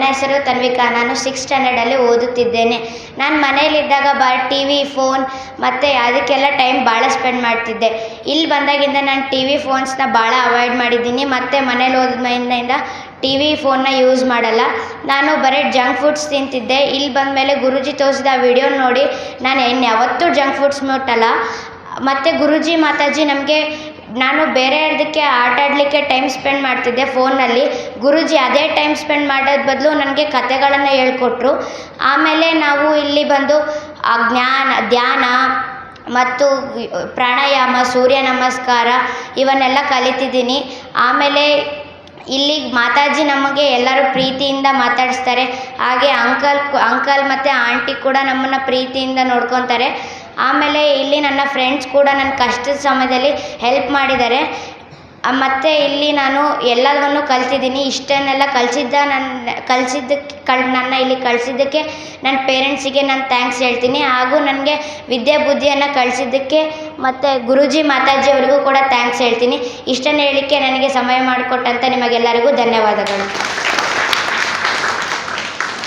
ನನ್ನ ಹೆಸರು ತನ್ವಿಕಾ. ನಾನು 6th ಸ್ಟ್ಯಾಂಡರ್ಡಲ್ಲಿ ಓದುತ್ತಿದ್ದೇನೆ. ನಾನು ಮನೆಯಲ್ಲಿದ್ದಾಗ ಟಿ ವಿ, ಫೋನ್ ಮತ್ತು ಅದಕ್ಕೆಲ್ಲ ಟೈಮ್ ಭಾಳ ಸ್ಪೆಂಡ್ ಮಾಡ್ತಿದ್ದೆ. ಇಲ್ಲಿ ಬಂದಾಗಿಂದ ನಾನು ಟಿ ವಿ, ಫೋನ್ಸ್ನ ಭಾಳ ಅವಾಯ್ಡ್ ಮಾಡಿದ್ದೀನಿ. ಮತ್ತು ಮನೇಲಿ ಓದಿದ್ಮೇಲಿಂದ ಟಿ ವಿ, ಫೋನ್ನ ಯೂಸ್ ಮಾಡಲ್ಲ. ನಾನು ಬರೀ ಜಂಕ್ ಫುಡ್ಸ್ ತಿಂತಿದ್ದೆ. ಇಲ್ಲಿ ಬಂದಮೇಲೆ ಗುರೂಜಿ ತೋರಿಸಿದ ವಿಡಿಯೋ ನೋಡಿ ನಾನು ಯಾವತ್ತೂ ಜಂಕ್ ಫುಡ್ಸ್ ಮುಟ್ಟಲ್ಲ. ಮತ್ತು ಗುರೂಜಿ ಮಾತಾಜಿ ನಮಗೆ ನಾನು ಬೇರೆಯದಕ್ಕೆ ಆಟ ಆಡಲಿಕ್ಕೆ ಟೈಮ್ ಸ್ಪೆಂಡ್ ಮಾಡ್ತಿದ್ದೆ ಫೋನ್ನಲ್ಲಿ. ಗುರೂಜಿ ಅದೇ ಟೈಮ್ ಸ್ಪೆಂಡ್ ಮಾಡೋದು ಬದಲು ನನಗೆ ಕಥೆಗಳನ್ನು ಹೇಳ್ಕೊಟ್ರು. ಆಮೇಲೆ ನಾವು ಇಲ್ಲಿ ಬಂದು ಧ್ಯಾನ ಮತ್ತು ಪ್ರಾಣಾಯಾಮ, ಸೂರ್ಯ ನಮಸ್ಕಾರ ಇವನ್ನೆಲ್ಲ ಕಲಿತಿದ್ದೀನಿ. ಆಮೇಲೆ ಇಲ್ಲಿ ಮಾತಾಜಿ ನಮಗೆ ಎಲ್ಲರೂ ಪ್ರೀತಿಯಿಂದ ಮಾತಾಡಿಸ್ತಾರೆ. ಹಾಗೆ ಅಂಕಲ್ ಮತ್ತು ಆಂಟಿ ಕೂಡ ನಮ್ಮನ್ನು ಪ್ರೀತಿಯಿಂದ ನೋಡ್ಕೊತಾರೆ. ಆಮೇಲೆ ಇಲ್ಲಿ ನನ್ನ ಫ್ರೆಂಡ್ಸ್ ಕೂಡ ನನ್ನ ಕಷ್ಟದ ಸಮಯದಲ್ಲಿ ಹೆಲ್ಪ್ ಮಾಡಿದ್ದಾರೆ. ಮತ್ತು ಇಲ್ಲಿ ನಾನು ಎಲ್ಲವನ್ನು ಕಲ್ತಿದ್ದೀನಿ. ಇಷ್ಟನ್ನೆಲ್ಲ ನನ್ನ ಇಲ್ಲಿ ಕಲಿಸಿದ್ದಕ್ಕೆ ನನ್ನ ಪೇರೆಂಟ್ಸಿಗೆ ನಾನು ಥ್ಯಾಂಕ್ಸ್ ಹೇಳ್ತೀನಿ. ಹಾಗೂ ನನಗೆ ವಿದ್ಯೆ ಬುದ್ಧಿಯನ್ನು ಕಲಿಸಿದ್ದಕ್ಕೆ ಮತ್ತು ಗುರೂಜಿ ಮಾತಾಜಿ ಅವರಿಗೂ ಕೂಡ ಥ್ಯಾಂಕ್ಸ್ ಹೇಳ್ತೀನಿ. ಇಷ್ಟನ್ನು ಹೇಳಲಿಕ್ಕೆ ನನಗೆ ಸಮಯ ಮಾಡಿಕೊಟ್ಟಂಥ ನಿಮಗೆಲ್ಲರಿಗೂ ಧನ್ಯವಾದಗಳು.